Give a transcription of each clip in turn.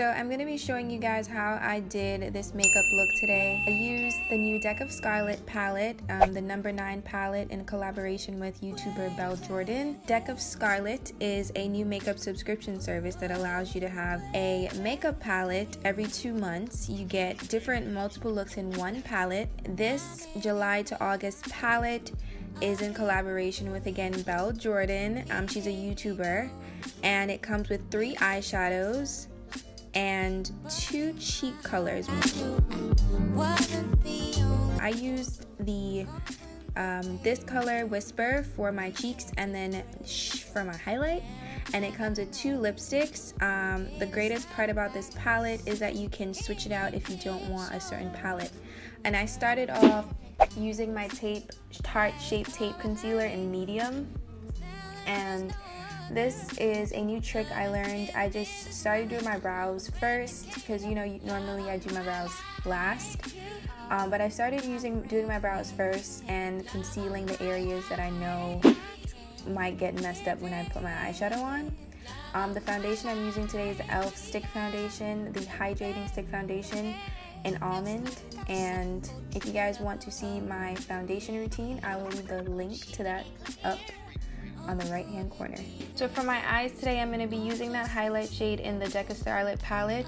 So I'm going to be showing you guys how I did this makeup look today. I used the new Deck of Scarlet palette, the number 9 palette in collaboration with YouTuber Belle Jordan. Deck of Scarlet is a new makeup subscription service that allows you to have a makeup palette every 2 months. You get different multiple looks in one palette. This July to August palette is in collaboration with, again, Belle Jordan. She's a YouTuber, and it comes with 3 eyeshadows and 2 cheek colors. I used the this color Whisper for my cheeks and then for my highlight, and it comes with 2 lipsticks. The greatest part about this palette is that you can switch it out if you don't want a certain palette. And I started off using my Tarte Shape Tape Concealer in medium, and this is a new trick I learned. I just started doing my brows first because, you know, normally I do my brows last. But I started doing my brows first and concealing the areas that I know might get messed up when I put my eyeshadow on. The foundation I'm using today is the E.L.F stick foundation, the hydrating stick foundation in Almond. And if you guys want to see my foundation routine, I will leave the link to that up on the right hand corner. So for my eyes today, I'm going to be using that highlight shade in the Deck of Scarlet palette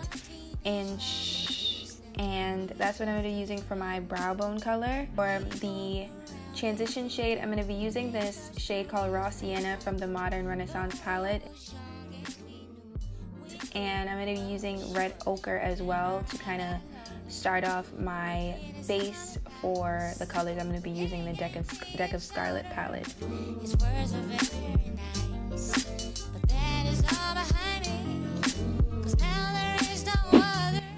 in and that's what I'm going to be using for my brow bone color. For the transition shade, I'm going to be using this shade called Raw Sienna from the Modern Renaissance palette, and I'm going to be using Red Ochre as well to kind of start off my base for the colors I'm going to be using the Deck of Scarlet palette.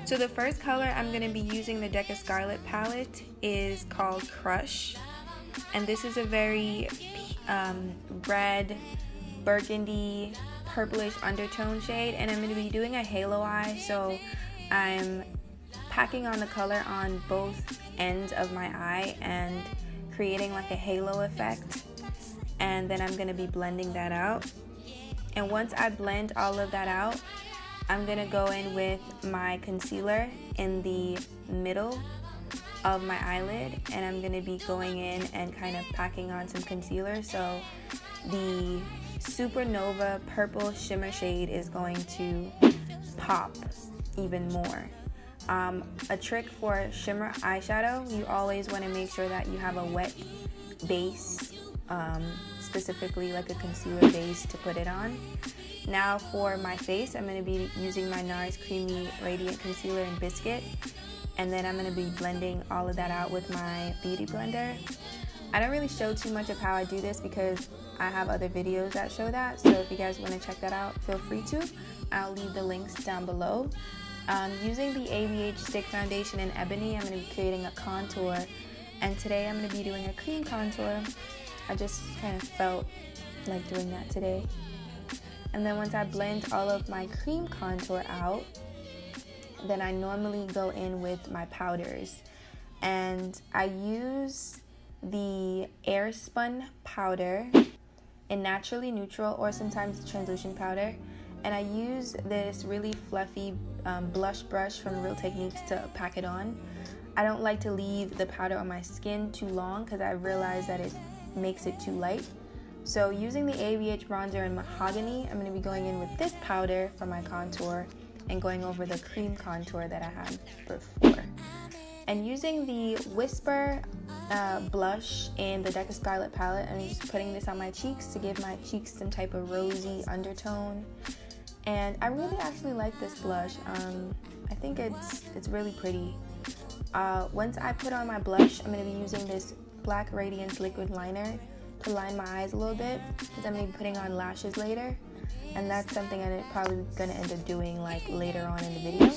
So the first color I'm going to be using the Deck of Scarlet palette is called Crush, and this is a very red, burgundy, purplish undertone shade, and I'm going to be doing a halo eye, so I'm packing on the color on both ends of my eye and creating like a halo effect, and then I'm going to be blending that out. And once I blend all of that out, I'm going to go in with my concealer in the middle of my eyelid, and I'm going to be going in and kind of packing on some concealer, so the Supernova purple shimmer shade is going to pop even more. A trick for shimmer eyeshadow, you always want to make sure that you have a wet base, specifically like a concealer base to put it on. Now for my face, I'm going to be using my NARS Creamy Radiant Concealer in Biscuit, and then I'm going to be blending all of that out with my Beauty Blender. I don't really show too much of how I do this because I have other videos that show that, so if you guys want to check that out, feel free to. I'll leave the links down below. Using the ABH Stick Foundation in Ebony, I'm going to be creating a contour, and today I'm going to be doing a cream contour. I just kind of felt like doing that today. And then once I blend all of my cream contour out, then I normally go in with my powders. And I use the AIRSPUN powder in Naturally Neutral, or sometimes translucent powder. And I use this really fluffy blush brush from Real Techniques to pack it on. I don't like to leave the powder on my skin too long because I realize that it makes it too light. So using the ABH Bronzer in Mahogany, I'm going to be going in with this powder for my contour and going over the cream contour that I had before. And using the Whisper blush in the Deck of Scarlet palette, I'm just putting this on my cheeks to give my cheeks some type of rosy undertone. And I really actually like this blush. I think it's really pretty. Once I put on my blush, I'm going to be using this Black Radiance liquid liner to line my eyes a little bit because I'm going to be putting on lashes later, and that's something I'm probably going to end up doing like later on in the video.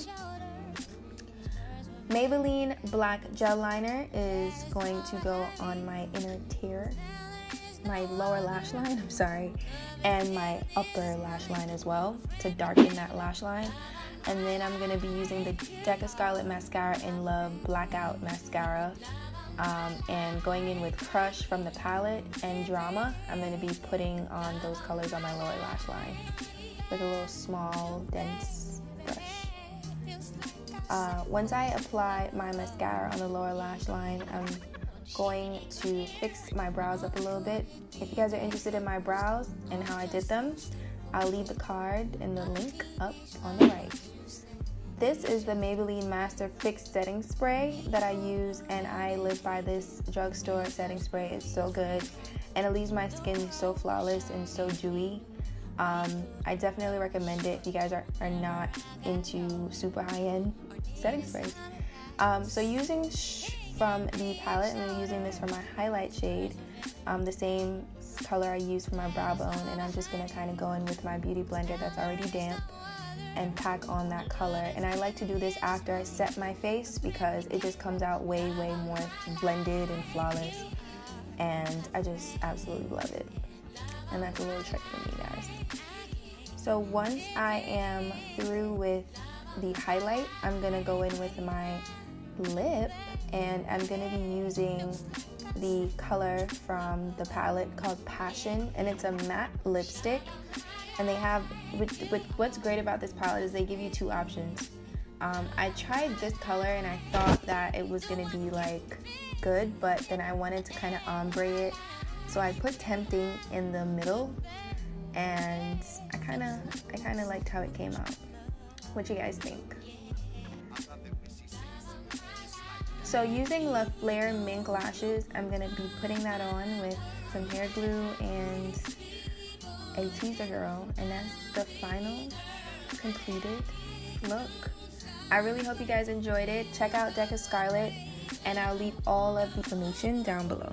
Maybelline Black Gel Liner is going to go on my inner tear, my lower lash line, I'm sorry, and my upper lash line as well to darken that lash line. And then I'm going to be using the Deck of Scarlet Mascara in Love Blackout Mascara, and going in with Crush from the palette and Drama. I'm going to be putting on those colors on my lower lash line with a little small dense brush. Once I apply my mascara on the lower lash line, I'm going to fix my brows up a little bit. If you guys are interested in my brows and how I did them, I'll leave the card and the link up on the right. This is the Maybelline Master Fix Setting Spray that I use, and I live by this drugstore setting spray. It's so good, and it leaves my skin so flawless and so dewy. I definitely recommend it if you guys are not into super high-end setting sprays. So using from the palette, and I'm using this for my highlight shade, the same color I use for my brow bone, and I'm just going to kind of go in with my beauty blender that's already damp and pack on that color. And I like to do this after I set my face because it just comes out way more blended and flawless, and I just absolutely love it. And that's a little trick for me, guys. So once I am through with the highlight, I'm gonna go in with my lip, and I'm gonna be using the color from the palette called Passion, and it's a matte lipstick. And they have, what's great about this palette is they give you two options. I tried this color and I thought that it was gonna be like good, but then I wanted to kind of ombre it, so I put Tempting in the middle, and I kind of liked how it came out. What you guys think? So using La Flare Mink lashes, I'm gonna be putting that on with some hair glue and a teaser girl, and that's the final completed look. I really hope you guys enjoyed it. Check out Scarlet, and I'll leave all of the information down below.